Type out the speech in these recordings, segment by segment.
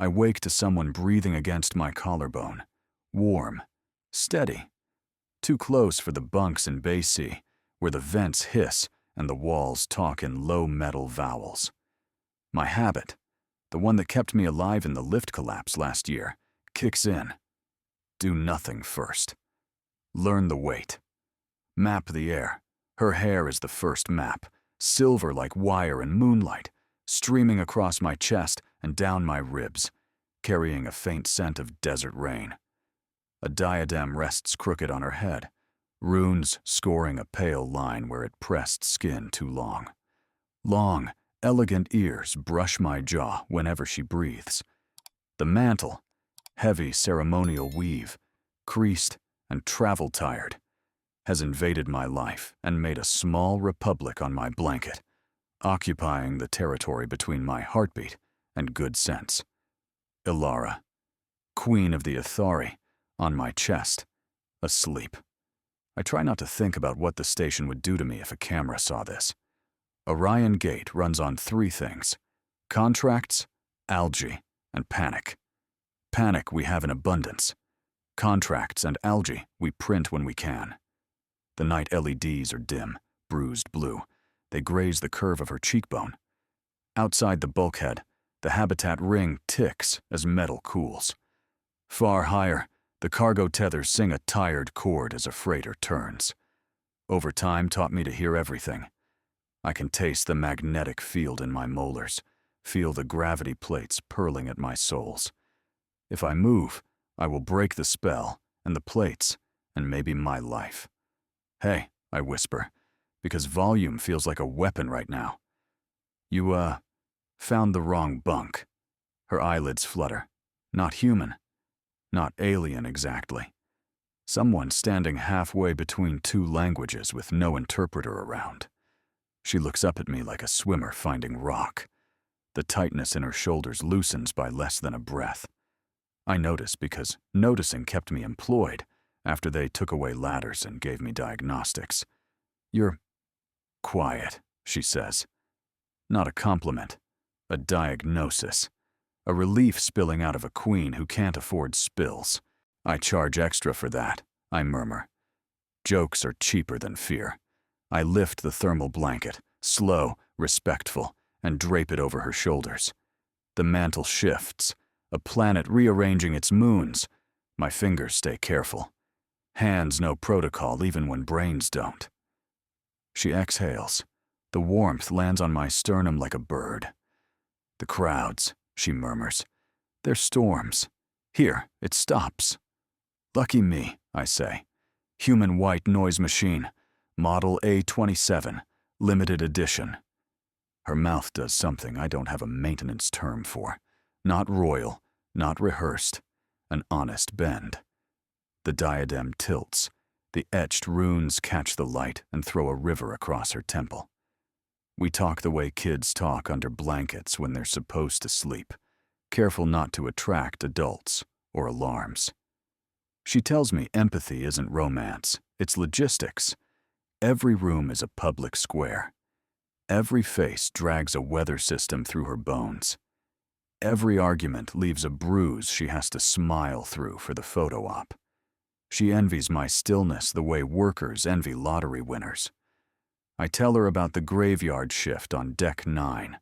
I wake to someone breathing against my collarbone. Warm. Steady. Too close for the bunks in Bay C, where the vents hiss and the walls talk in low metal vowels. My habit, the one that kept me alive in the lift collapse last year, kicks in. Do nothing first. Learn the weight. Map the air. Her hair is the first map, silver like wire in moonlight, streaming across my chest and down my ribs, carrying a faint scent of desert rain. A diadem rests crooked on her head, runes scoring a pale line where it pressed skin too long. Long, elegant ears brush my jaw whenever she breathes. The mantle, heavy ceremonial weave, creased and travel-tired, has invaded my life and made a small republic on my blanket, occupying the territory between my heartbeat and good sense. Ilara, queen of the Athari, on my chest, asleep. I try not to think about what the station would do to me if a camera saw this. Orion Gate runs on 3 things: contracts, algae, and panic. Panic we have in abundance. Contracts and algae we print when we can. The night LEDs are dim, bruised blue. They graze the curve of her cheekbone. Outside the bulkhead, the habitat ring ticks as metal cools. Far higher, the cargo tethers sing a tired chord as a freighter turns. Overtime taught me to hear everything. I can taste the magnetic field in my molars, feel the gravity plates purling at my soles. If I move, I will break the spell and the plates and maybe my life. Hey, I whisper, because volume feels like a weapon right now. You, found the wrong bunk. Her eyelids flutter. Not human. Not alien exactly. Someone standing halfway between 2 languages with no interpreter around. She looks up at me like a swimmer finding rock. The tightness in her shoulders loosens by less than a breath. I notice because noticing kept me employed after they took away ladders and gave me diagnostics. You're quiet, she says. Not a compliment, a diagnosis. A relief spilling out of a queen who can't afford spills. I charge extra for that, I murmur. Jokes are cheaper than fear. I lift the thermal blanket, slow, respectful, and drape it over her shoulders. The mantle shifts, a planet rearranging its moons. My fingers stay careful. Hands know protocol even when brains don't. She exhales. The warmth lands on my sternum like a bird. The crowds, she murmurs. They're storms. Here, it stops. Lucky me, I say. Human white noise machine. Model A27, limited edition. Her mouth does something I don't have a maintenance term for. Not royal, not rehearsed. An honest bend. The diadem tilts. The etched runes catch the light and throw a river across her temple. We talk the way kids talk under blankets when they're supposed to sleep, careful not to attract adults or alarms. She tells me empathy isn't romance, it's logistics. Every room is a public square. Every face drags a weather system through her bones. Every argument leaves a bruise she has to smile through for the photo op. She envies my stillness the way workers envy lottery winners. I tell her about the graveyard shift on Deck 9,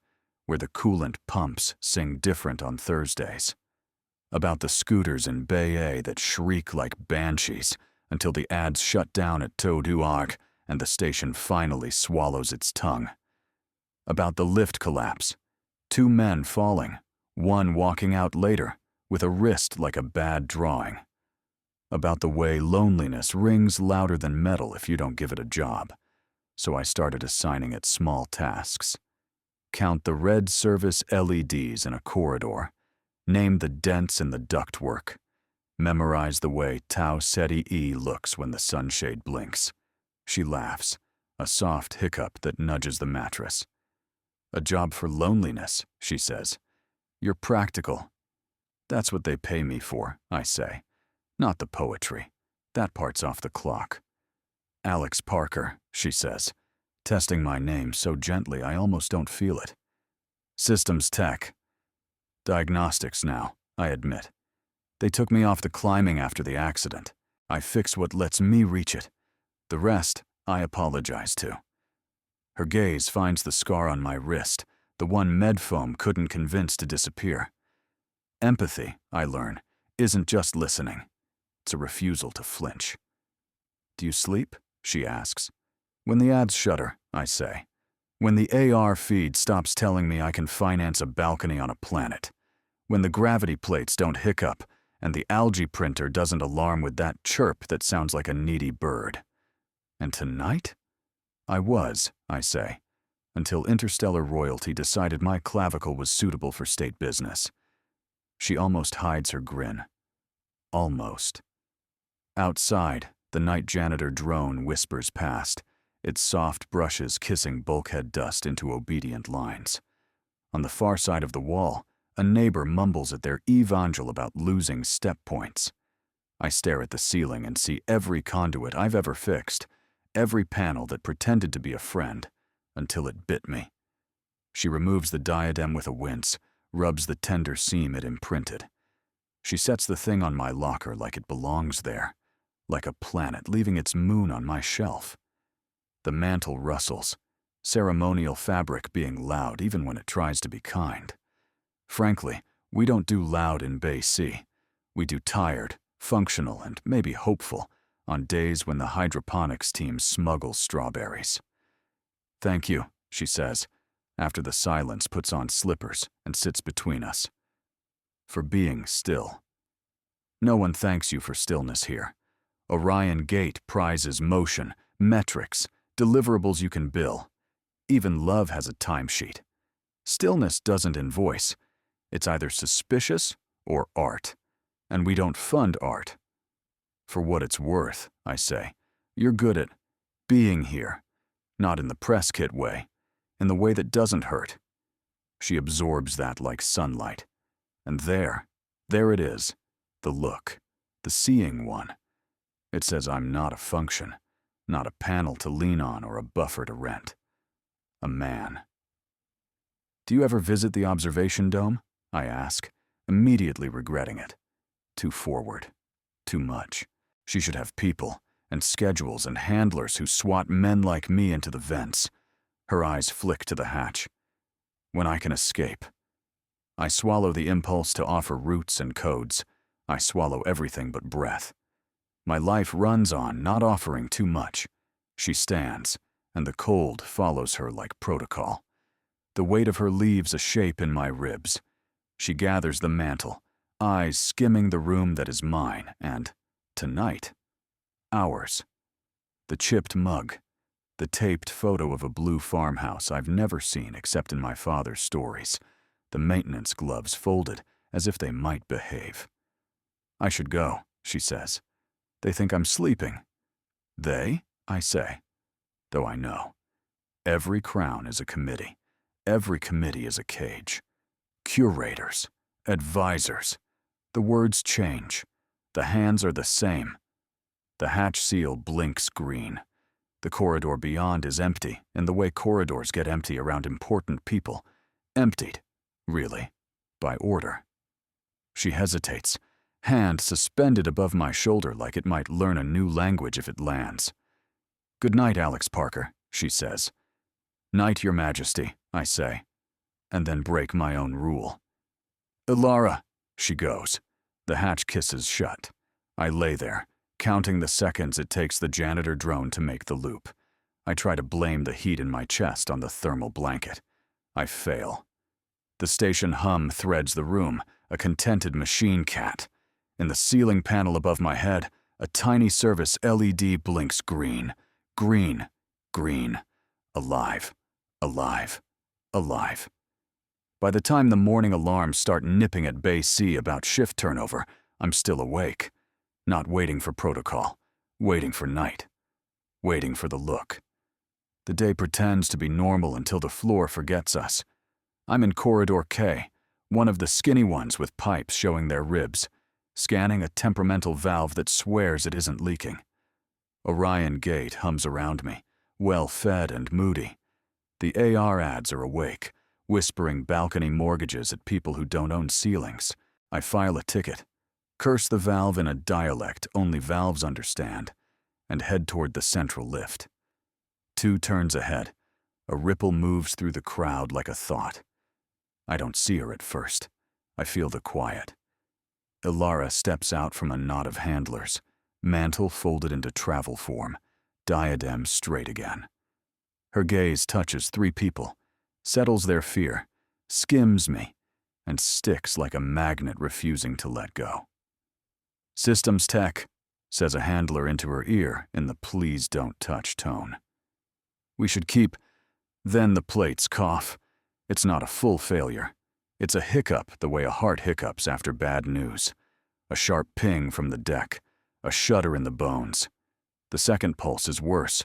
where the coolant pumps sing different on Thursdays. About the scooters in Bay A that shriek like banshees until the ads shut down at Orcs and the station finally swallows its tongue. About the lift collapse, 2 men falling, one walking out later with a wrist like a bad drawing. About the way loneliness rings louder than metal if you don't give it a job. So I started assigning it small tasks. Count the red service LEDs in a corridor. Name the dents in the ductwork. Memorize the way Tau Ceti E looks when the sunshade blinks. She laughs, a soft hiccup that nudges the mattress. A job for loneliness, she says. You're practical. That's what they pay me for, I say. Not the poetry. That part's off the clock. Alex Parker, she says, testing my name so gently I almost don't feel it. Systems tech. Diagnostics now, I admit. They took me off the climbing after the accident. I fix what lets me reach it. The rest, I apologize to. Her gaze finds the scar on my wrist, the one medfoam couldn't convince to disappear. Empathy, I learn, isn't just listening. It's a refusal to flinch. Do you sleep? She asks. When the ads shudder, I say. When the AR feed stops telling me I can finance a balcony on a planet. When the gravity plates don't hiccup, and the algae printer doesn't alarm with that chirp that sounds like a needy bird. And tonight? I was, I say, until interstellar royalty decided my clavicle was suitable for state business. She almost hides her grin. Almost. Outside, the night janitor drone whispers past, its soft brushes kissing bulkhead dust into obedient lines. On the far side of the wall, a neighbor mumbles at their evangel about losing step points. I stare at the ceiling and see every conduit I've ever fixed, every panel that pretended to be a friend, until it bit me. She removes the diadem with a wince, rubs the tender seam it imprinted. She sets the thing on my locker like it belongs there, like a planet leaving its moon on my shelf. The mantle rustles, ceremonial fabric being loud even when it tries to be kind. Frankly, we don't do loud in Bay C. We do tired, functional, and maybe hopeful on days when the hydroponics team smuggles strawberries. Thank you, she says, after the silence puts on slippers and sits between us. For being still. No one thanks you for stillness here. Orion Gate prizes motion, metrics, deliverables you can bill. Even love has a timesheet. Stillness doesn't invoice. It's either suspicious or art. And we don't fund art. For what it's worth, I say, you're good at being here. Not in the press kit way, in the way that doesn't hurt. She absorbs that like sunlight. And there it is, the look, the seeing one. It says I'm not a function, not a panel to lean on or a buffer to rent. A man. Do you ever visit the observation dome? I ask, immediately regretting it. Too forward. Too much. She should have people, and schedules and handlers who swat men like me into the vents. Her eyes flick to the hatch. When I can escape. I swallow the impulse to offer routes and codes. I swallow everything but breath. My life runs on, not offering too much. She stands, and the cold follows her like protocol. The weight of her leaves a shape in my ribs. She gathers the mantle, eyes skimming the room that is mine, and, tonight, ours. The chipped mug, the taped photo of a blue farmhouse I've never seen except in my father's stories, the maintenance gloves folded as if they might behave. I should go, she says. They think I'm sleeping. They, I say, though I know. Every crown is a committee. Every committee is a cage. Curators, advisors. The words change. The hands are the same. The hatch seal blinks green. The corridor beyond is empty, in the way corridors get empty around important people. Emptied, really, by order. She hesitates, hand suspended above my shoulder like it might learn a new language if it lands. Good night, Alex Parker, she says. Night, Your Majesty, I say, and then break my own rule. Ilara, she goes. The hatch kisses shut. I lay there, counting the seconds it takes the janitor drone to make the loop. I try to blame the heat in my chest on the thermal blanket. I fail. The station hum threads the room, a contented machine cat. In the ceiling panel above my head, a tiny service LED blinks green. Green. Green. Alive. Alive. Alive. By the time the morning alarms start nipping at Bay C about shift turnover, I'm still awake. Not waiting for protocol. Waiting for night. Waiting for the look. The day pretends to be normal until the floor forgets us. I'm in Corridor K, one of the skinny ones with pipes showing their ribs, scanning a temperamental valve that swears it isn't leaking. Orion Gate hums around me, well-fed and moody. The AR ads are awake, whispering balcony mortgages at people who don't own ceilings. I file a ticket, curse the valve in a dialect only valves understand, and head toward the central lift. 2 turns ahead, a ripple moves through the crowd like a thought. I don't see her at first. I feel the quiet. Ilara steps out from a knot of handlers, mantle folded into travel form, diadem straight again. Her gaze touches 3 people, settles their fear, skims me, and sticks like a magnet refusing to let go. "Systems tech," says a handler into her ear in the please don't touch tone. "We should keep..." Then the plates cough. It's not a full failure. It's a hiccup the way a heart hiccups after bad news. A sharp ping from the deck, a shudder in the bones. The second pulse is worse,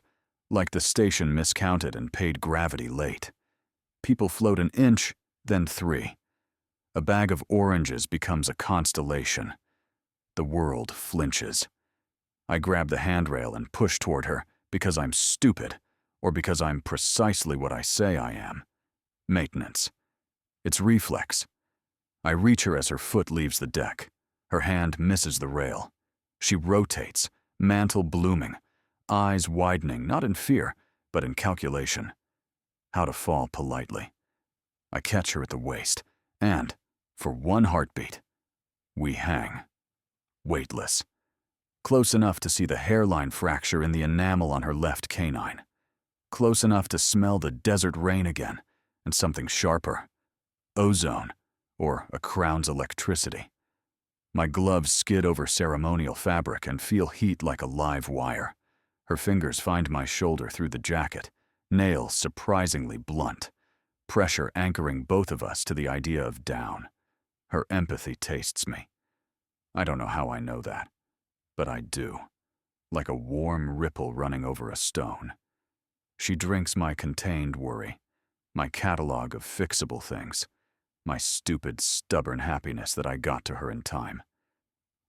like the station miscounted and paid gravity late. People float an inch, then 3. A bag of oranges becomes a constellation. The world flinches. I grab the handrail and push toward her because I'm stupid, or because I'm precisely what I say I am. Maintenance. It's reflex. I reach her as her foot leaves the deck. Her hand misses the rail. She rotates, mantle blooming, eyes widening not in fear, but in calculation. How to fall politely. I catch her at the waist, and, for 1 heartbeat, we hang. Weightless. Close enough to see the hairline fracture in the enamel on her left canine. Close enough to smell the desert rain again, and something sharper. Ozone, or a crown's electricity. My gloves skid over ceremonial fabric and feel heat like a live wire. Her fingers find my shoulder through the jacket, nails surprisingly blunt, pressure anchoring both of us to the idea of down. Her empathy tastes me. I don't know how I know that, but I do, like a warm ripple running over a stone. She drinks my contained worry, my catalog of fixable things, my stupid, stubborn happiness that I got to her in time.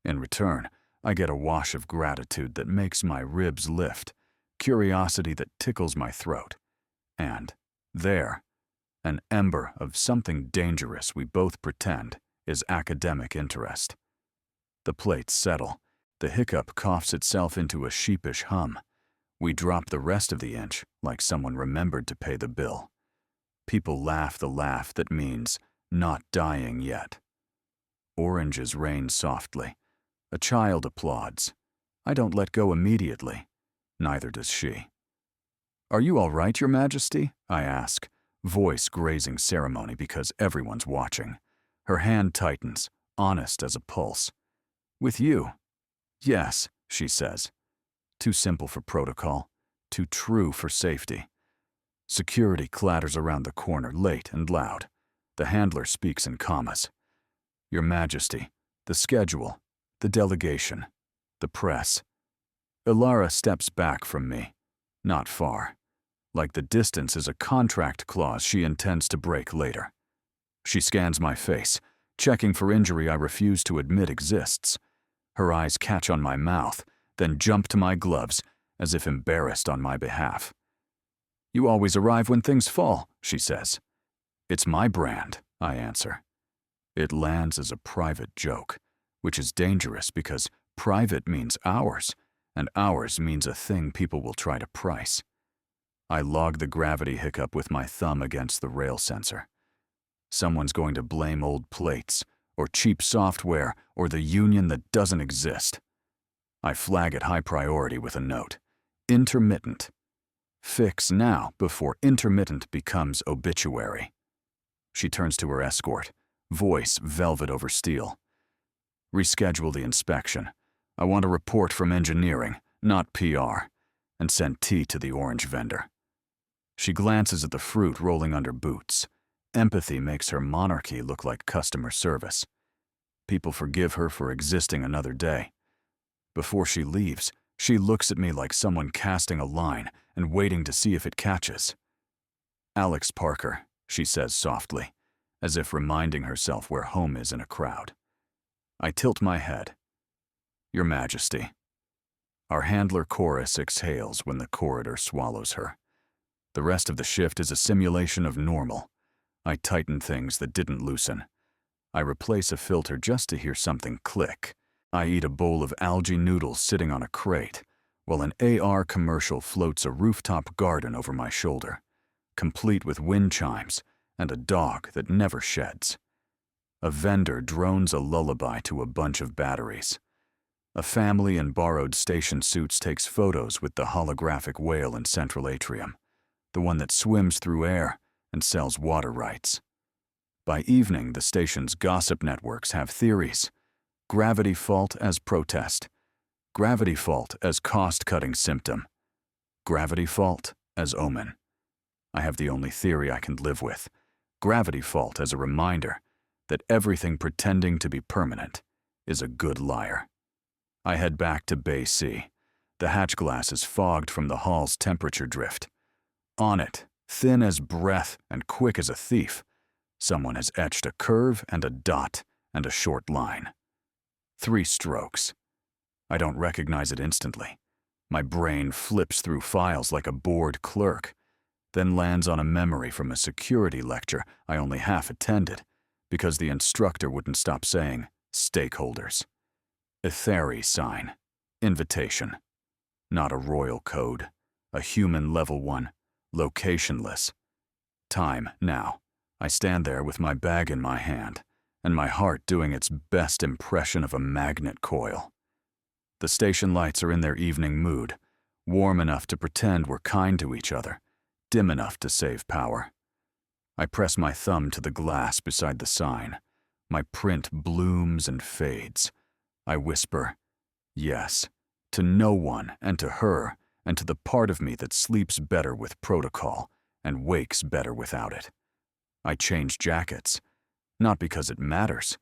In return, I get a wash of gratitude that makes my ribs lift, curiosity that tickles my throat, and, there, an ember of something dangerous we both pretend is academic interest. The plates settle. The hiccup coughs itself into a sheepish hum. We drop the rest of the inch like someone remembered to pay the bill. People laugh the laugh that means not dying yet. Oranges rain softly. A child applauds. I don't let go immediately. Neither does she. "Are you all right, Your Majesty?" I ask, voice grazing ceremony because everyone's watching. Her hand tightens, honest as a pulse. "With you?" "Yes," she says. Too simple for protocol, too true for safety. Security clatters around the corner late and loud. The handler speaks in commas. "Your Majesty, the schedule, the delegation, the press." Ilara steps back from me, not far, like the distance is a contract clause she intends to break later. She scans my face, checking for injury I refuse to admit exists. Her eyes catch on my mouth, then jump to my gloves, as if embarrassed on my behalf. "You always arrive when things fall," she says. "It's my brand," I answer. It lands as a private joke, which is dangerous because private means ours, and ours means a thing people will try to price. I log the gravity hiccup with my thumb against the rail sensor. Someone's going to blame old plates, or cheap software, or the union that doesn't exist. I flag it high priority with a note. Intermittent. Fix now before intermittent becomes obituary. She turns to her escort, voice velvet over steel. "Reschedule the inspection. I want a report from engineering, not PR, and send tea to the orange vendor." She glances at the fruit rolling under boots. Empathy makes her monarchy look like customer service. People forgive her for existing another day. Before she leaves, she looks at me like someone casting a line and waiting to see if it catches. "Alex Parker," she says softly, as if reminding herself where home is in a crowd. I tilt my head. "Your Majesty." Our handler chorus exhales when the corridor swallows her. The rest of the shift is a simulation of normal. I tighten things that didn't loosen. I replace a filter just to hear something click. I eat a bowl of algae noodles sitting on a crate, while an AR commercial floats a rooftop garden over my shoulder, complete with wind chimes and a dog that never sheds. A vendor drones a lullaby to a bunch of batteries. A family in borrowed station suits takes photos with the holographic whale in central atrium, the one that swims through air and sells water rights. By evening, the station's gossip networks have theories. Gravity fault as protest. Gravity fault as cost-cutting symptom. Gravity fault as omen. I have the only theory I can live with. Gravity fault as a reminder that everything pretending to be permanent is a good liar. I head back to Bay C. The hatch glass is fogged from the hall's temperature drift. On it, thin as breath and quick as a thief, someone has etched a curve and a dot and a short line. 3 strokes. I don't recognize it instantly. My brain flips through files like a bored clerk, then lands on a memory from a security lecture I only half attended because the instructor wouldn't stop saying stakeholders. Etheri sign. Invitation. Not a royal code. A human level one. Locationless. Time now. I stand there with my bag in my hand, and my heart doing its best impression of a magnet coil. The station lights are in their evening mood, warm enough to pretend we're kind to each other, dim enough to save power. I press my thumb to the glass beside the sign. My print blooms and fades. I whisper, yes, to no one and to her and to the part of me that sleeps better with protocol and wakes better without it. I change jackets, not because it matters,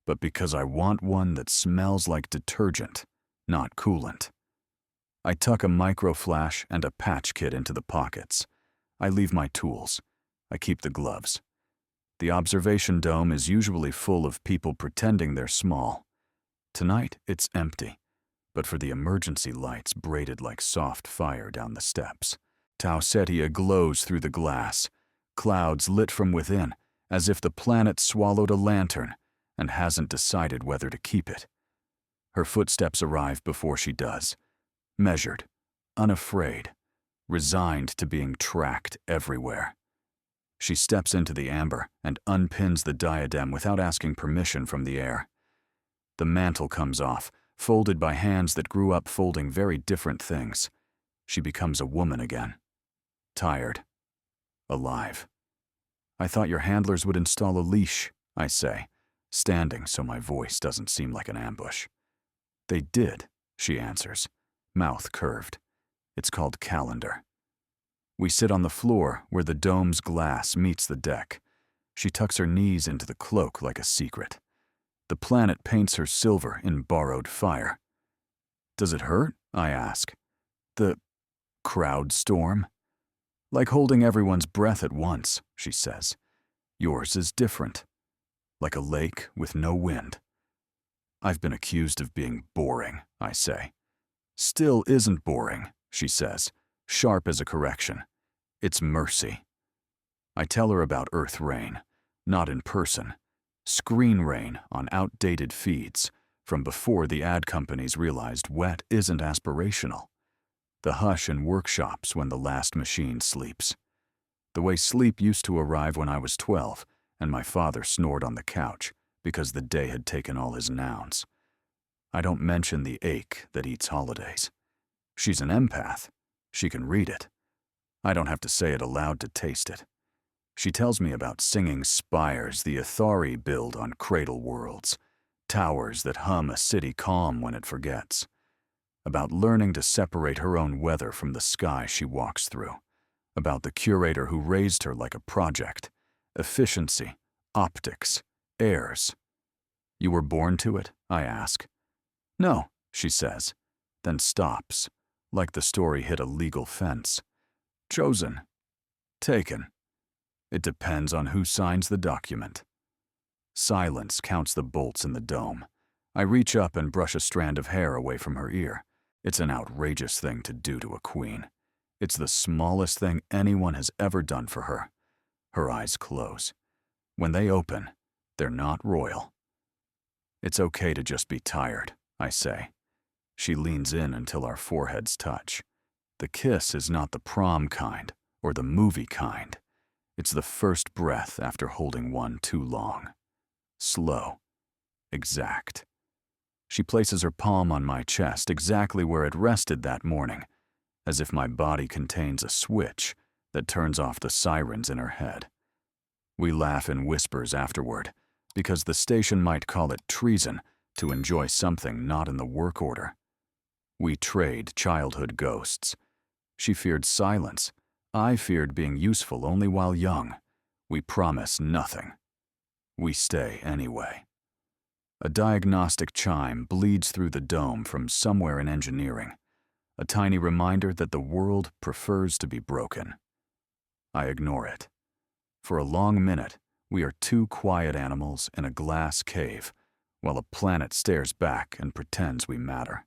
but because I want one that smells like detergent, not coolant. I tuck a micro flash and a patch kit into the pockets. I leave my tools. I keep the gloves. The observation dome is usually full of people pretending they're small. Tonight, it's empty, but for the emergency lights braided like soft fire down the steps. Tau Cetia glows through the glass, clouds lit from within, as if the planet swallowed a lantern and hasn't decided whether to keep it. Her footsteps arrive before she does, measured, unafraid, resigned to being tracked everywhere. She steps into the amber and unpins the diadem without asking permission from the air. The mantle comes off, folded by hands that grew up folding very different things. She becomes a woman again. Tired. Alive. I thought your handlers would install a leash, I say, standing so my voice doesn't seem like an ambush. They did, she answers, mouth curved. It's called calendar. We sit on the floor where the dome's glass meets the deck. She tucks her knees into the cloak like a secret. The planet paints her silver in borrowed fire. Does it hurt? I ask. The crowd storm? Like holding everyone's breath at once, she says. Yours is different. Like a lake with no wind. I've been accused of being boring, I say. Still isn't boring, she says, sharp as a correction. It's mercy. I tell her about Earth Rain, not in person. Screen rain on outdated feeds from before the ad companies realized wet isn't aspirational. The hush in workshops when the last machine sleeps. The way sleep used to arrive when I was 12 and my father snored on the couch because the day had taken all his nouns. I don't mention the ache that eats holidays. She's an empath. She can read it. I don't have to say it aloud to taste it. She tells me about singing spires the Ethari build on cradle worlds, towers that hum a city calm when it forgets. About learning to separate her own weather from the sky she walks through. About the curator who raised her like a project. Efficiency, optics, airs. You were born to it? I ask. No, she says, then stops, like the story hit a legal fence. Chosen. Taken. It depends on who signs the document. Silence counts the bolts in the dome. I reach up and brush a strand of hair away from her ear. It's an outrageous thing to do to a queen. It's the smallest thing anyone has ever done for her. Her eyes close. When they open, they're not royal. It's okay to just be tired, I say. She leans in until our foreheads touch. The kiss is not the prom kind or the movie kind. It's the first breath after holding one too long. Slow. Exact. She places her palm on my chest exactly where it rested that morning, as if my body contains a switch that turns off the sirens in her head. We laugh in whispers afterward, because the station might call it treason to enjoy something not in the work order. We trade childhood ghosts. She feared silence. I feared being useful only while young. We promise nothing. We stay anyway. A diagnostic chime bleeds through the dome from somewhere in engineering, a tiny reminder that the world prefers to be broken. I ignore it. For a long minute, we are two quiet animals in a glass cave, while a planet stares back and pretends we matter.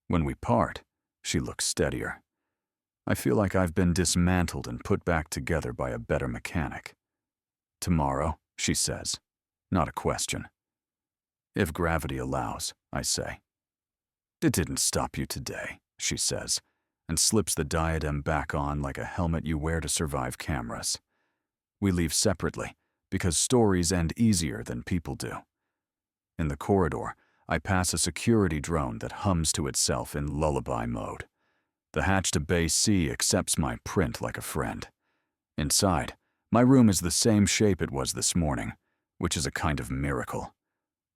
When we part, she looks steadier. I feel like I've been dismantled and put back together by a better mechanic. Tomorrow, she says. Not a question. If gravity allows, I say. It didn't stop you today, she says, and slips the diadem back on like a helmet you wear to survive cameras. We leave separately, because stories end easier than people do. In the corridor, I pass a security drone that hums to itself in lullaby mode. The hatch to Base C accepts my print like a friend. Inside, my room is the same shape it was this morning, which is a kind of miracle.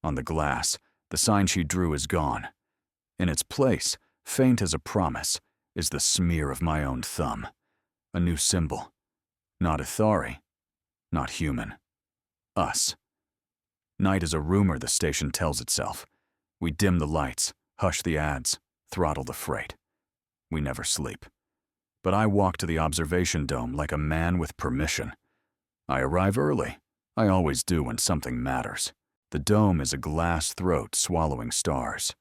On the glass, the sign she drew is gone. In its place, faint as a promise, is the smear of my own thumb. A new symbol. Not Ithari. Not human. Us. Night is a rumor the station tells itself. We dim the lights, hush the ads, throttle the freight. We never sleep. But I walk to the observation dome like a man with permission. I arrive early. I always do when something matters. The dome is a glass throat swallowing stars.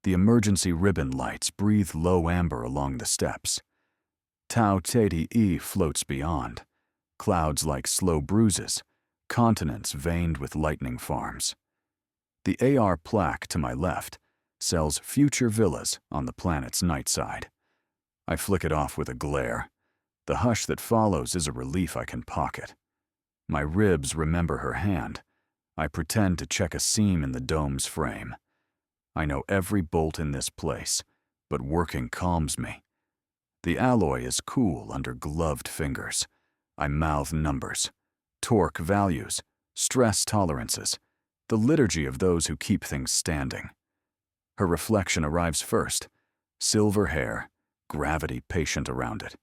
The emergency ribbon lights breathe low amber along the steps. Tau Teti E floats beyond. Clouds like slow bruises, continents veined with lightning farms. The AR plaque to my left sells future villas on the planet's night side. I flick it off with a glare. The hush that follows is a relief I can pocket. My ribs remember her hand. I pretend to check a seam in the dome's frame. I know every bolt in this place, but working calms me. The alloy is cool under gloved fingers. I mouth numbers, torque values, stress tolerances, the liturgy of those who keep things standing. Her reflection arrives first, silver hair, gravity patient around it.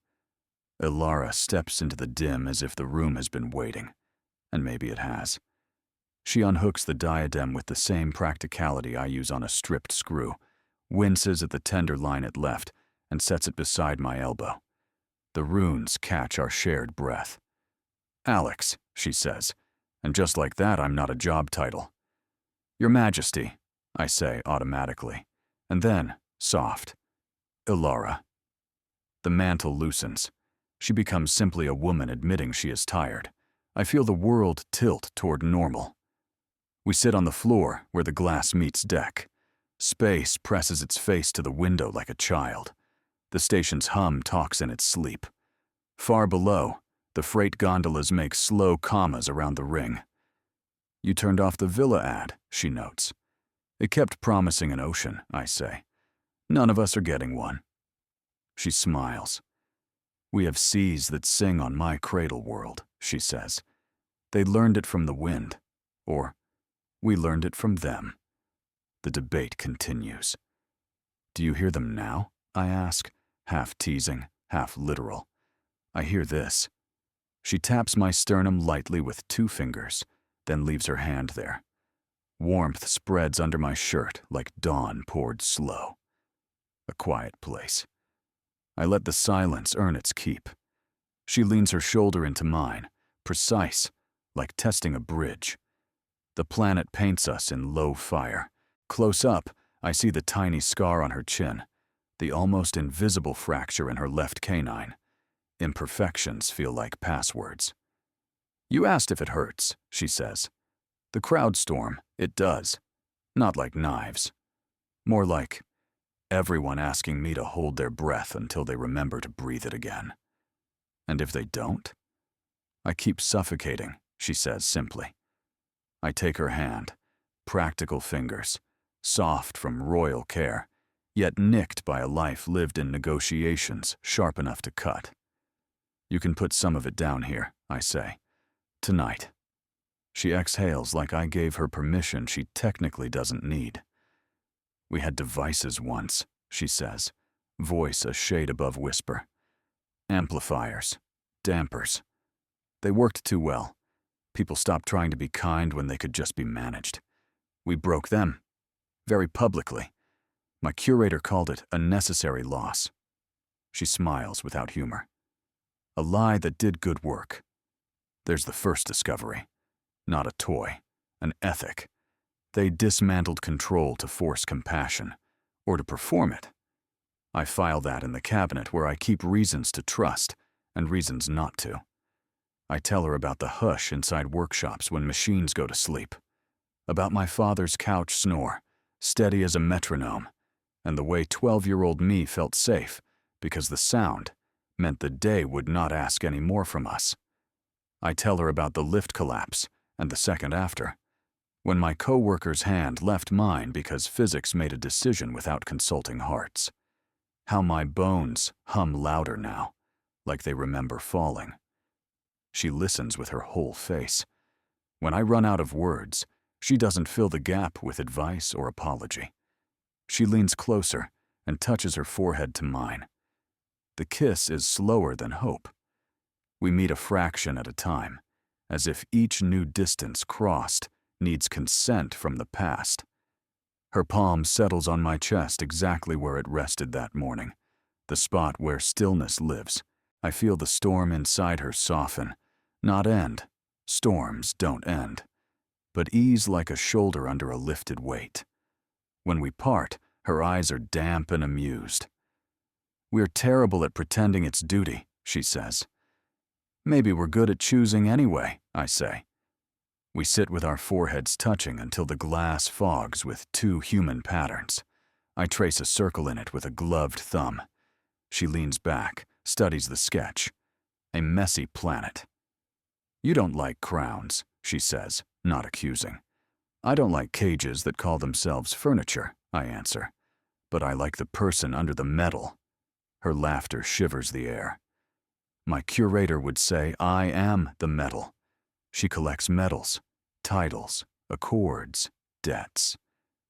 Ilara steps into the dim as if the room has been waiting, and maybe it has. She unhooks the diadem with the same practicality I use on a stripped screw, winces at the tender line it left, and sets it beside my elbow. The runes catch our shared breath. Alex, she says, and just like that I'm not a job title. Your Majesty, I say automatically, and then, soft, Ilara. The mantle loosens. She becomes simply a woman admitting she is tired. I feel the world tilt toward normal. We sit on the floor where the glass meets deck. Space presses its face to the window like a child. The station's hum talks in its sleep. Far below, the freight gondolas make slow commas around the ring. You turned off the villa ad, she notes. It kept promising an ocean, I say. None of us are getting one. She smiles. We have seas that sing on my cradle world, she says. They learned it from the wind. Or, we learned it from them. The debate continues. Do you hear them now? I ask, half teasing, half literal. I hear this. She taps my sternum lightly with 2 fingers, then leaves her hand there. Warmth spreads under my shirt like dawn poured slow. A quiet place. I let the silence earn its keep. She leans her shoulder into mine, precise, like testing a bridge. The planet paints us in low fire. Close up, I see the tiny scar on her chin, the almost invisible fracture in her left canine. Imperfections feel like passwords. You asked if it hurts, she says. The crowd storm, it does. Not like knives. More like everyone asking me to hold their breath until they remember to breathe it again. And if they don't? I keep suffocating, she says simply. I take her hand, practical fingers, soft from royal care, yet nicked by a life lived in negotiations sharp enough to cut. You can put some of it down here, I say. Tonight. She exhales like I gave her permission she technically doesn't need. We had devices once, she says, voice a shade above whisper. Amplifiers, dampers. They worked too well. People stopped trying to be kind when they could just be managed. We broke them, very publicly. My curator called it a necessary loss. She smiles without humor. A lie that did good work. There's the first discovery. Not a toy, an ethic. They dismantled control to force compassion, or to perform it. I file that in the cabinet where I keep reasons to trust and reasons not to. I tell her about the hush inside workshops when machines go to sleep, about my father's couch snore, steady as a metronome, and the way 12-year-old me felt safe because the sound meant the day would not ask any more from us. I tell her about the lift collapse and the second after, when my coworker's hand left mine because physics made a decision without consulting hearts. How my bones hum louder now, like they remember falling. She listens with her whole face. When I run out of words, she doesn't fill the gap with advice or apology. She leans closer and touches her forehead to mine. The kiss is slower than hope. We meet a fraction at a time, as if each new distance crossed needs consent from the past. Her palm settles on my chest exactly where it rested that morning, the spot where stillness lives. I feel the storm inside her soften, not end. Storms don't end, but ease like a shoulder under a lifted weight. When we part, her eyes are damp and amused. We're terrible at pretending it's duty, she says. Maybe we're good at choosing anyway, I say. We sit with our foreheads touching until the glass fogs with two human patterns. I trace a circle in it with a gloved thumb. She leans back, studies the sketch. A messy planet. You don't like crowns, she says, not accusing. I don't like cages that call themselves furniture, I answer. But I like the person under the metal. Her laughter shivers the air. My curator would say I am the metal. She collects medals, titles, accords, debts.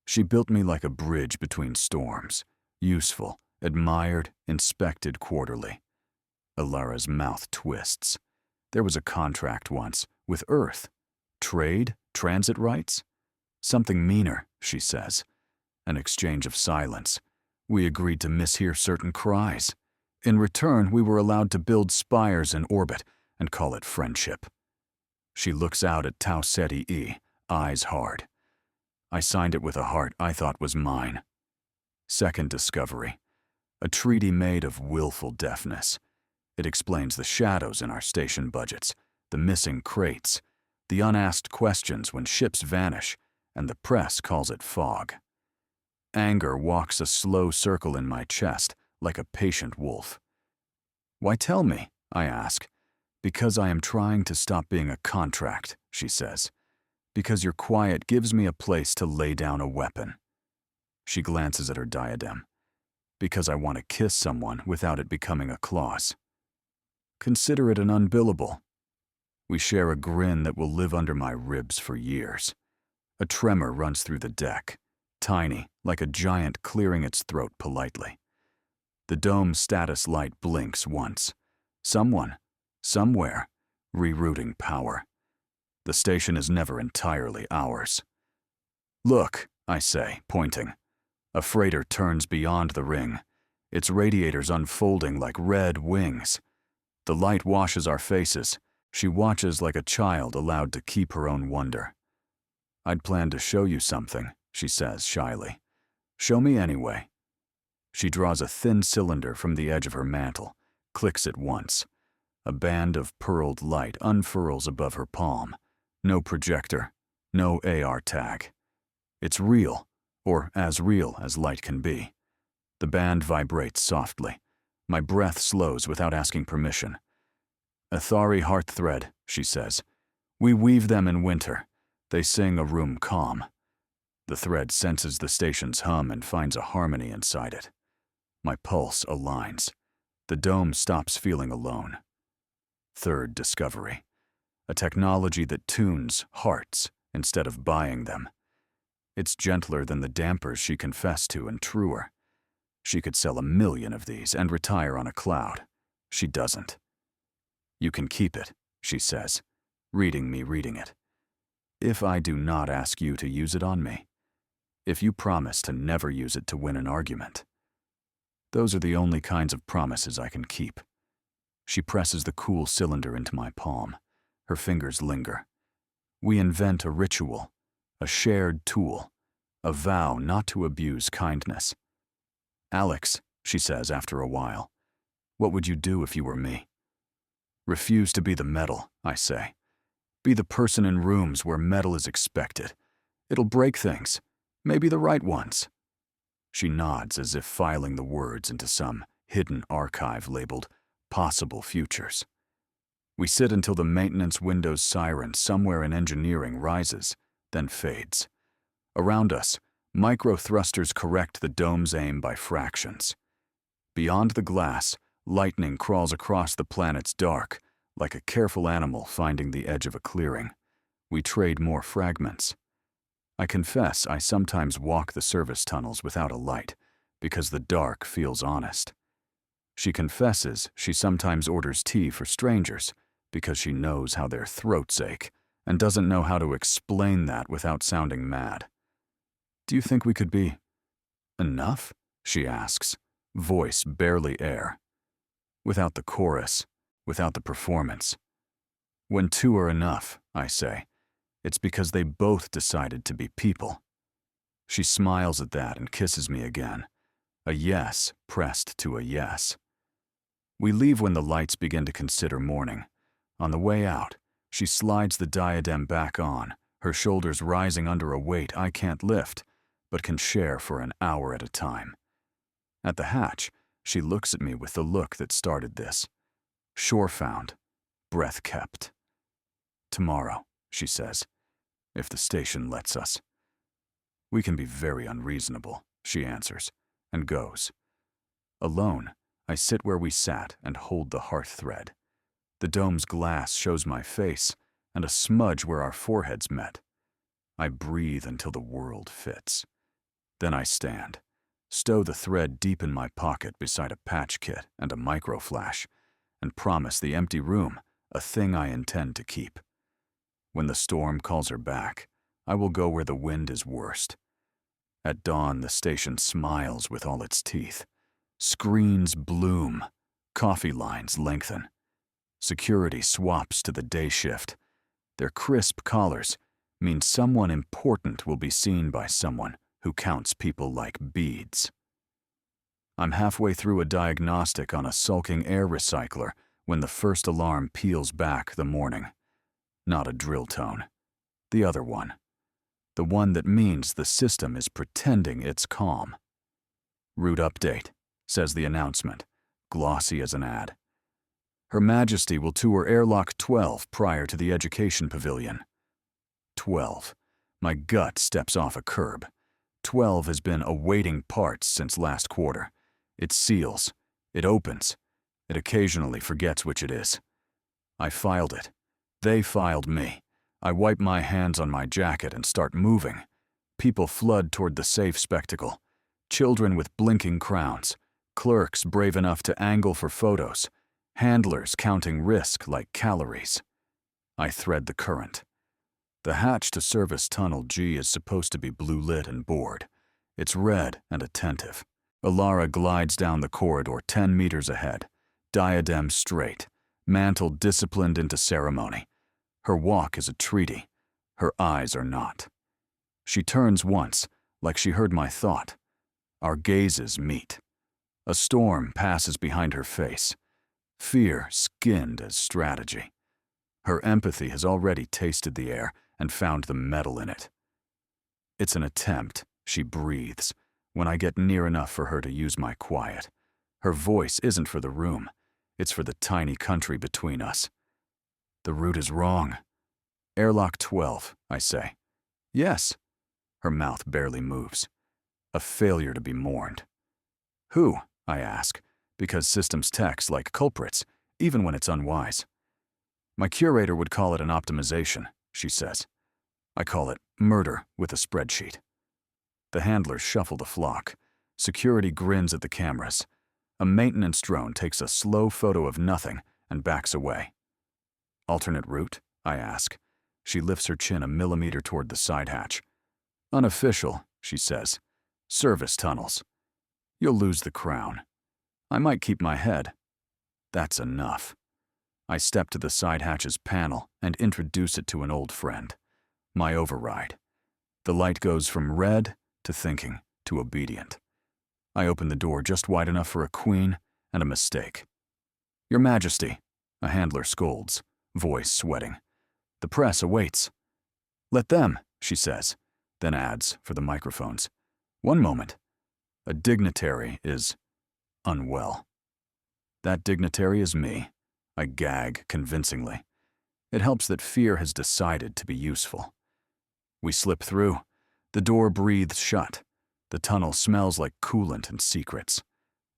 She built me like a bridge between storms, useful, admired, inspected quarterly. Alara's mouth twists. There was a contract once, with Earth. Trade, transit rights? Something meaner, she says. An exchange of silence. We agreed to mishear certain cries. In return, we were allowed to build spires in orbit and call it friendship. She looks out at Tau Ceti E, eyes hard. I signed it with a heart I thought was mine. Second discovery. A treaty made of willful deafness. It explains the shadows in our station budgets, the missing crates, the unasked questions when ships vanish, and the press calls it fog. Anger walks a slow circle in my chest, like a patient wolf. Why tell me? I ask. Because I am trying to stop being a contract, she says. Because your quiet gives me a place to lay down a weapon. She glances at her diadem. Because I want to kiss someone without it becoming a clause. Consider it an unbillable. We share a grin that will live under my ribs for years. A tremor runs through the deck, tiny, like a giant clearing its throat politely. The dome's status light blinks once. Someone, somewhere, rerouting power. The station is never entirely ours. Look, I say, pointing. A freighter turns beyond the ring, its radiators unfolding like red wings. The light washes our faces. She watches like a child allowed to keep her own wonder. I'd planned to show you something, she says shyly. Show me anyway. She draws a thin cylinder from the edge of her mantle, clicks it once. A band of pearled light unfurls above her palm. No projector, no AR tag. It's real, or as real as light can be. The band vibrates softly. My breath slows without asking permission. Athari heart thread, she says. We weave them in winter. They sing a room calm. The thread senses the station's hum and finds a harmony inside it. My pulse aligns. The dome stops feeling alone. Third discovery. A technology that tunes hearts instead of buying them. It's gentler than the dampers she confessed to and truer. She could sell 1 million of these and retire on a cloud. She doesn't. You can keep it, she says, reading me reading it. If I do not ask you to use it on me. If you promise to never use it to win an argument. Those are the only kinds of promises I can keep. She presses the cool cylinder into my palm. Her fingers linger. We invent a ritual, a shared tool, a vow not to abuse kindness. Alex, she says after a while, what would you do if you were me? Refuse to be the metal, I say. Be the person in rooms where metal is expected. It'll break things, maybe the right ones. She nods as if filing the words into some hidden archive labeled possible futures. We sit until the maintenance Windows siren somewhere in engineering rises, then fades. Around us, micro-thrusters correct the dome's aim by fractions. Beyond the glass, lightning crawls across the planet's dark, like a careful animal finding the edge of a clearing. We trade more fragments. I confess I sometimes walk the service tunnels without a light, because the dark feels honest. She confesses she sometimes orders tea for strangers, because she knows how their throats ache, and doesn't know how to explain that without sounding mad. Do you think we could be enough? She asks, voice barely air. Without the chorus, without the performance. When two are enough, I say, it's because they both decided to be people. She smiles at that and kisses me again, a yes pressed to a yes. We leave when the lights begin to consider morning. On the way out, she slides the diadem back on, her shoulders rising under a weight I can't lift, but can share for an hour at a time. At the hatch, she looks at me with the look that started this. Shore found, breath kept. Tomorrow, she says, if the station lets us. We can be very unreasonable, she answers, and goes. Alone, I sit where we sat and hold the hearth thread. The dome's glass shows my face and a smudge where our foreheads met. I breathe until the world fits. Then I stand, stow the thread deep in my pocket beside a patch kit and a microflash, and promise the empty room a thing I intend to keep. When the storm calls her back, I will go where the wind is worst. At dawn, the station smiles with all its teeth. Screens bloom, coffee lines lengthen. Security swaps to the day shift. Their crisp collars mean someone important will be seen by someone who counts people like beads. I'm halfway through a diagnostic on a sulking air recycler when the first alarm peels back the morning. Not a drill tone. The other one. The one that means the system is pretending it's calm. Route update, says the announcement, glossy as an ad. Her Majesty will tour Airlock 12 prior to the Education Pavilion. 12. My gut steps off a curb. 12 has been awaiting parts since last quarter. It seals. It opens. It occasionally forgets which it is. I filed it. They filed me. I wipe my hands on my jacket and start moving. People flood toward the safe spectacle. Children with blinking crowns. Clerks brave enough to angle for photos. Handlers counting risk like calories. I thread the current. The hatch to Service Tunnel G is supposed to be blue-lit and bored. It's red and attentive. Alara glides down the corridor 10 meters ahead, diadem straight, mantle disciplined into ceremony. Her walk is a treaty. Her eyes are not. She turns once, like she heard my thought. Our gazes meet. A storm passes behind her face. fear skinned as strategy. Her empathy has already tasted the air and found the metal in it. It's an attempt, she breathes, when I get near enough for her to use my quiet. Her voice isn't for the room, it's for the tiny country between us. The route is wrong. Airlock 12, I say. Yes. Her mouth barely moves. A failure to be mourned. Who? I ask, because systems text like culprits, even when it's unwise. My curator would call it an optimization, she says. I call it murder with a spreadsheet. The handlers shuffle the flock. Security grins at the cameras. A maintenance drone takes a slow photo of nothing and backs away. Alternate route? I ask. She lifts her chin a millimeter toward the side hatch. Unofficial, she says. Service tunnels. You'll lose the crown. I might keep my head. That's enough. I step to the side hatch's panel and introduce it to an old friend. My override. The light goes from red to thinking to obedient. I open the door just wide enough for a queen and a mistake. Your Majesty, a handler scolds, voice sweating. The press awaits. Let them, she says, then adds, for the microphones. One moment. A dignitary is unwell. That dignitary is me. I gag convincingly. It helps that fear has decided to be useful. We slip through. The door breathes shut. The tunnel smells like coolant and secrets.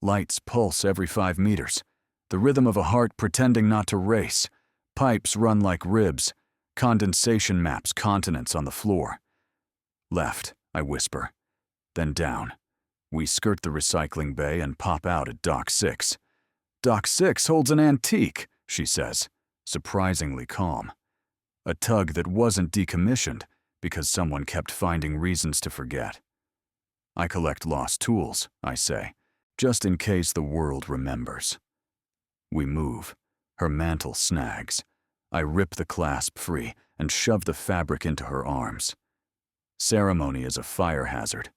Lights pulse every 5 meters. The rhythm of a heart pretending not to race. Pipes run like ribs. Condensation maps continents on the floor. Left, I whisper. Then down. We skirt the recycling bay and pop out at Dock 6. Dock 6 holds an antique, she says, surprisingly calm. A tug that wasn't decommissioned because someone kept finding reasons to forget. I collect lost tools, I say, just in case the world remembers. We move. Her mantle snags. I rip the clasp free and shove the fabric into her arms. Ceremony is a fire hazard.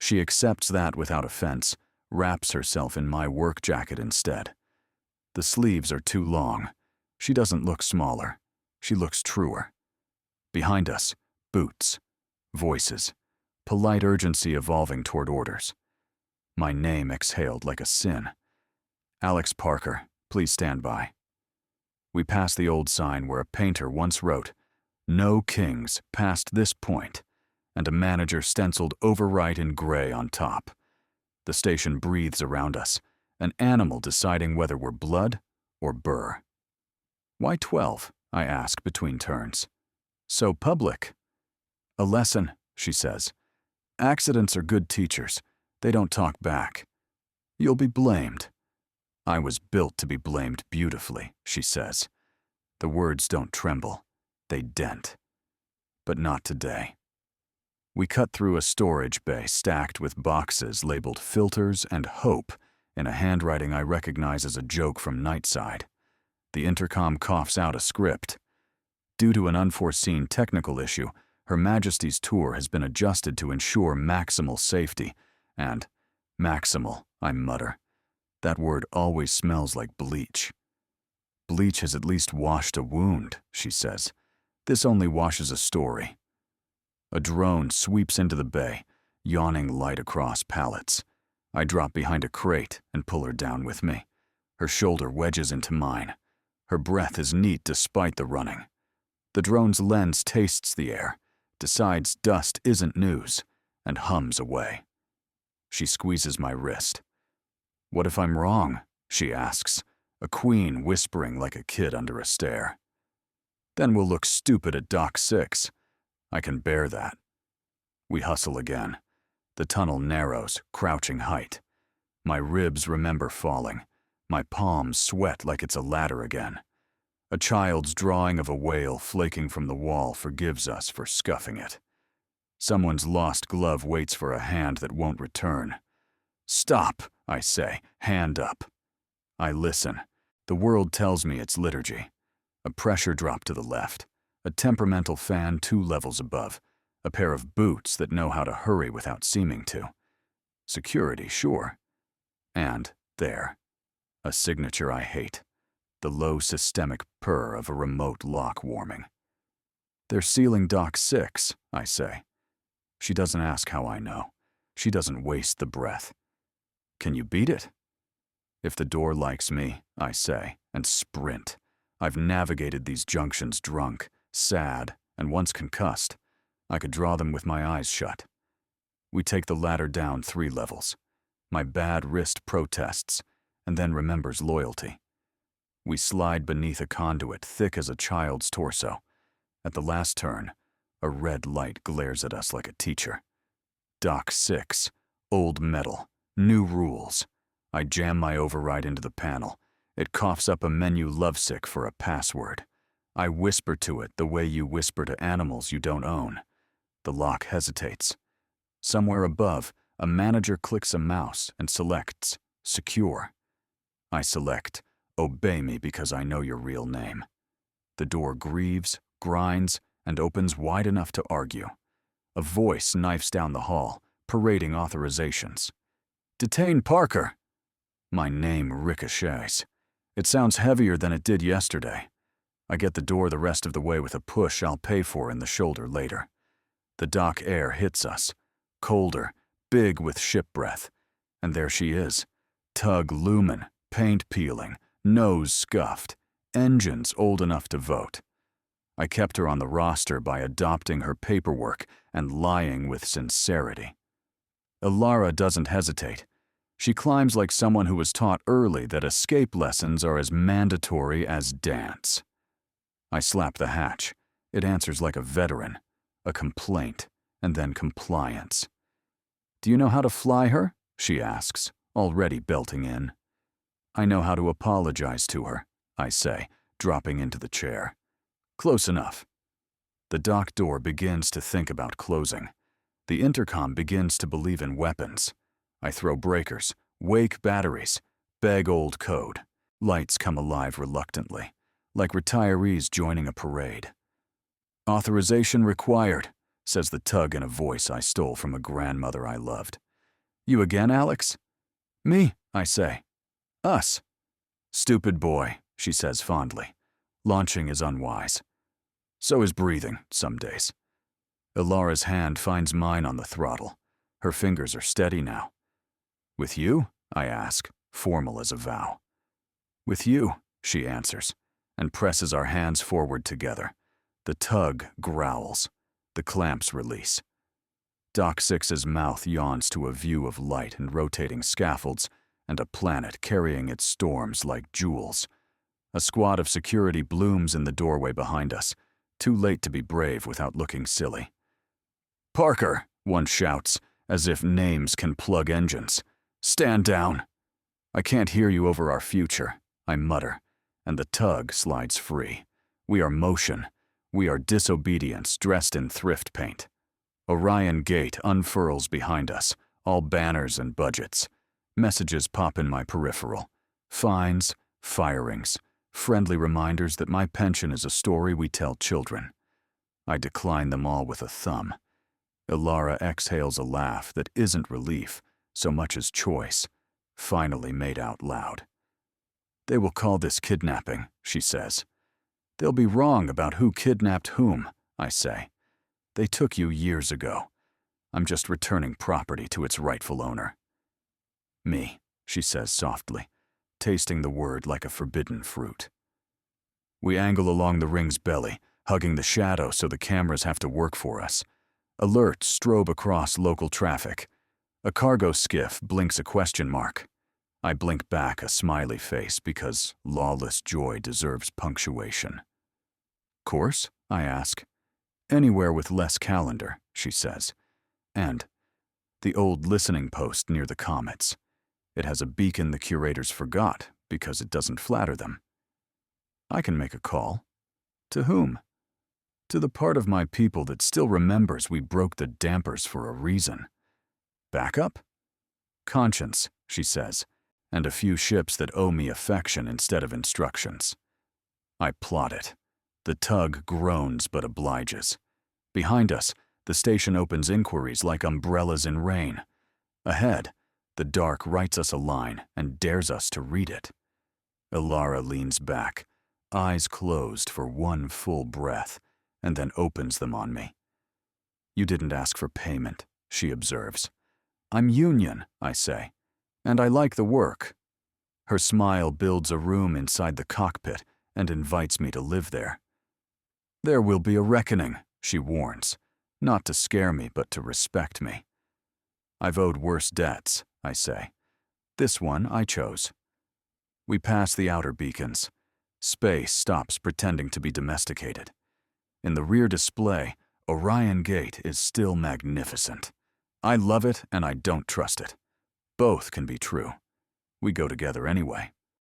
She accepts that without offense, wraps herself in my work jacket instead. The sleeves are too long. She doesn't look smaller. She looks truer. Behind us, boots, voices, polite urgency evolving toward orders. My name exhaled like a sin. Alex Parker, please stand by. We pass the old sign where a painter once wrote, "No kings past this point," and a manager stenciled overwrite in gray on top. The station breathes around us, an animal deciding whether we're blood or burr. Why 12? I ask between turns. So public. A lesson, she says. Accidents are good teachers. They don't talk back. You'll be blamed. I was built to be blamed beautifully, she says. The words don't tremble. They dent. But not today. We cut through a storage bay stacked with boxes labeled filters and hope in a handwriting I recognize as a joke from Nightside. The intercom coughs out a script. Due to an unforeseen technical issue, Her Majesty's tour has been adjusted to ensure maximal safety, and maximal, I mutter. That word always smells like bleach. Bleach has at least washed a wound, she says. This only washes a story. A drone sweeps into the bay, yawning light across pallets. I drop behind a crate and pull her down with me. Her shoulder wedges into mine. Her breath is neat despite the running. The drone's lens tastes the air, decides dust isn't news, and hums away. She squeezes my wrist. What if I'm wrong? She asks, a queen whispering like a kid under a stare. Then we'll look stupid at Dock 6. I can bear that. We hustle again. The tunnel narrows, crouching height. My ribs remember falling. My palms sweat like it's a ladder again. A child's drawing of a whale flaking from the wall forgives us for scuffing it. Someone's lost glove waits for a hand that won't return. Stop, I say, hand up. I listen. The world tells me it's liturgy. A pressure drop to the left. A temperamental fan 2 levels above. A pair of boots that know how to hurry without seeming to. Security, sure. And there. A signature I hate. the low systemic purr of a remote lock warming. "They're sealing Dock 6, I say. She doesn't ask how I know. She doesn't waste the breath. "Can you beat it?" "If the door likes me," I say, and sprint. I've navigated these junctions drunk, sad, and once concussed. I could draw them with my eyes shut. We take the ladder down 3 levels. My bad wrist protests, and then remembers loyalty. We slide beneath a conduit thick as a child's torso. At the last turn, a red light glares at us like a teacher. Dock 6, old metal, new rules. I jam my override into the panel. It coughs up a menu lovesick for a password. I whisper to it the way you whisper to animals you don't own. The lock hesitates. Somewhere above, a manager clicks a mouse and selects Secure. I select Obey me because I know your real name. The door grieves, grinds, and opens wide enough to argue. A voice knifes down the hall, parading authorizations. "Detain Parker!" My name ricochets. It sounds heavier than it did yesterday. I get the door the rest of the way with a push I'll pay for in the shoulder later. The dock air hits us, colder, big with ship breath. And there she is, tug looming, paint peeling, nose scuffed, engines old enough to vote. I kept her on the roster by adopting her paperwork and lying with sincerity. Ilara doesn't hesitate. She climbs like someone who was taught early that escape lessons are as mandatory as dance. I slap the hatch. It answers like a veteran, a complaint, and then compliance. "Do you know how to fly her?" she asks, already belting in. "I know how to apologize to her," I say, dropping into the chair. "Close enough." The dock door begins to think about closing. The intercom begins to believe in weapons. I throw breakers, wake batteries, beg old code. Lights come alive reluctantly, like retirees joining a parade. "Authorization required," says the tug in a voice I stole from a grandmother I loved. "You again, Alex?" "Me," I say. "Us." "Stupid boy," she says fondly. Launching is unwise. So is breathing, some days. Ilara's hand finds mine on the throttle. Her fingers are steady now. "With you?" I ask, formal as a vow. "With you," she answers, and presses our hands forward together. The tug growls. The clamps release. Dock 6's mouth yawns to a view of light and rotating scaffolds and a planet carrying its storms like jewels. A squad of security blooms in the doorway behind us, too late to be brave without looking silly. "Parker," one shouts, as if names can plug engines. "Stand down." "I can't hear you over our future," I mutter, and the tug slides free. We are motion. We are disobedience dressed in thrift paint. Orion Gate unfurls behind us, all banners and budgets. Messages pop in my peripheral. Fines, firings, friendly reminders that my pension is a story we tell children. I decline them all with a thumb. Ilara exhales a laugh that isn't relief, so much as choice, finally made out loud. "They will call this kidnapping," she says. "They'll be wrong about who kidnapped whom," I say. "They took you years ago. I'm just returning property to its rightful owner." "Me," she says softly, tasting the word like a forbidden fruit. We angle along the ring's belly, hugging the shadow so the cameras have to work for us. Alerts strobe across local traffic. A cargo skiff blinks a question mark. I blink back a smiley face because lawless joy deserves punctuation. "Course?" I ask. "Anywhere with less calendar," she says. And the old listening post near the comets. It has a beacon the curators forgot because it doesn't flatter them. I can make a call. To whom? To the part of my people that still remembers we broke the dampers for a reason. Backup? Conscience, she says, and a few ships that owe me affection instead of instructions. I plot it. The tug groans but obliges. Behind us, the station opens inquiries like umbrellas in rain. Ahead, the dark writes us a line and dares us to read it. Ilara leans back, eyes closed for one full breath, and then opens them on me. You didn't ask for payment, she observes. I'm union, I say, and I like the work. Her smile builds a room inside the cockpit and invites me to live there. There will be a reckoning, she warns, not to scare me but to respect me. I've owed worse debts, I say. This one I chose. We pass the outer beacons. Space stops pretending to be domesticated. In the rear display, Orion Gate is still magnificent. I love it and I don't trust it. Both can be true. We go together anyway.